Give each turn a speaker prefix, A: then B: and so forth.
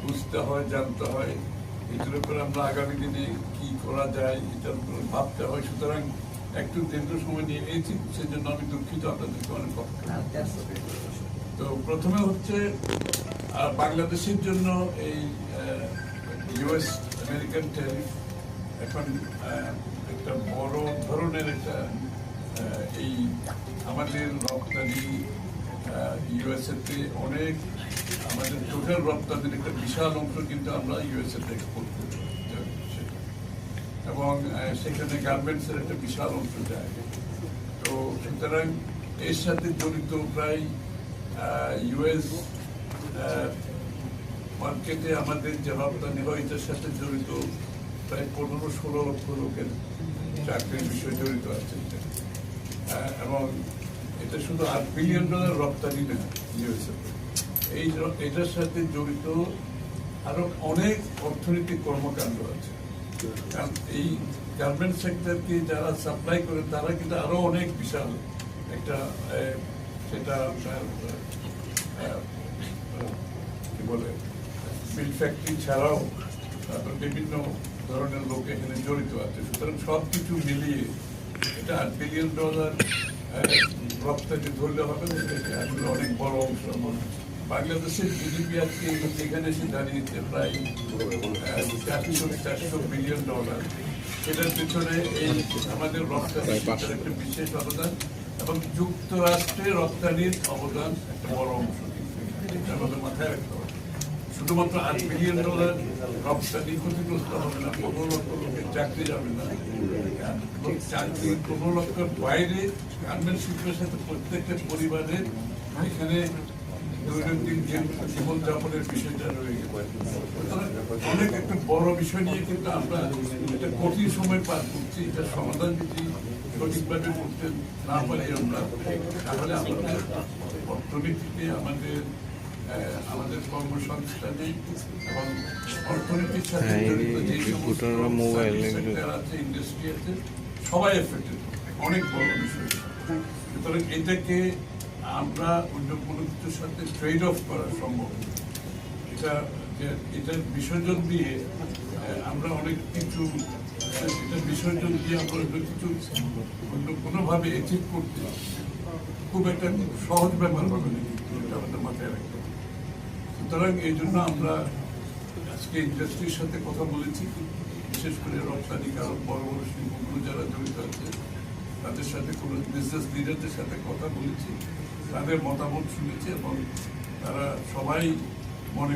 A: বুঝতে হয়, জানতে হয়, এটার উপরে আমরা আগামী দিনে কি করা যায় এটার উপরে ভাবতে হয়। সুতরাং একটু দীর্ঘ সময় নিয়ে নিয়েছি, সেজন্য আমি দুঃখিত আপনাদেরকে অনেক কথা। তো প্রথমে হচ্ছে বাংলাদেশের জন্য এই ইউএস আমেরিকান ট্যারিফ এখন একটা বড় ধরনের একটা এই আমাদের রপ্তানি ইউএসএতে অনেক, আমাদের টোটাল রপ্তানির একটা বিশাল অংশ কিন্তু আমরা ইউএসএতে এক্সপোর্ট করি, এবং সেখানে গার্মেন্টসের একটা বিশাল অংশ যায়। তো সুতরাং এর সাথে জড়িত প্রায় ইউএস মার্কেটে আমাদের যে রপ্তানি হয় এটার সাথে জড়িত প্রায় 15-16 লক্ষ লোকের চাকরির বিষয় জড়িত আছে। এবং এটা শুধু $8 বিলিয়ন রপ্তানি না ইউএসএ, এটার সাথে জড়িত আরো অনেক অর্থনৈতিক কর্মকাণ্ড আছে। কারণ এই গার্মেন্ট সেক্টরকে যারা সাপ্লাই করে তারা কিন্তু আরো অনেক বিশাল একটা সেটা কি বলে মিল ফ্যাক্টরি ছাড়াও তারপর বিভিন্ন ধরনের লোক এখানে জড়িত আছে। সুতরাং সবকিছু মিলিয়ে এটা $8 বিলিয়ন রপ্তানি ধরলে হবে না, এটা আসলে অনেক বড় অংশ। বাংলাদেশের জিডিপি আজকে এখানে এসে দাঁড়িয়েছে প্রায় $400 বিলিয়ন। এটার পিছনে এই আমাদের রপ্তানি একটা বিশেষ অবদান, এবং যুক্তরাষ্ট্রে রপ্তানির অবদান একটা বড় অংশ আমাদের মাথায় রাখতে হবে। শুধুমাত্র $8 বিলিয়ন রপ্তানি ক্ষতিগ্রস্ত হবে না, 15 লক্ষ লোকের চাকরি যাবে না। চাকরি 15 লক্ষের বাইরে গার্মেন্ট শিল্পের সাথে প্রত্যেকটা পরিবারের এখানে দৈনন্দিন জীবনযাপনের বিষয়টা রয়ে গেছে। অনেক একটা বড় বিষয় নিয়ে কিন্তু আমরা একটা কঠিন সময় পার করছি। এটার সমাধান যদি সঠিকভাবে করতে না পারি আমরা, তাহলে আমাদের অর্থনীতিতে আমাদের কর্মসংস্থানে এবং অর্থনীতির সাথে জড়িত যে সমস্ত সেক্টর আছে, ইন্ডাস্ট্রি আছে, সবাই এফেক্টেড, অনেক বড় বিষয়। সুতরাং এটাকে আমরা অন্য কোনো কিছুর সাথে ট্রেড অফ করা সম্ভব। এটার বিসর্জন দিয়ে আমরা অনেক কিছু, এটার বিসর্জন দিয়ে আমরা অন্য কিছু অন্য কোনোভাবে অ্যাচিভ করতে খুব একটা সহজ ব্যাপার হবে না, এটা আমাদের মাথায় রাখতে হবে। সুতরাং এই জন্য আমরা আজকে ইন্ডাস্ট্রির সাথে কথা বলেছি, বিশেষ করে রপ্তানিকারক বড় বড় শিল্পগুলো যারা জড়িত আছে তাদের সাথে কোনো বিজনেস লিডারদের সাথে কথা বলেছি, তাদের মতামত শুনেছি, এবং তারা সবাই মনে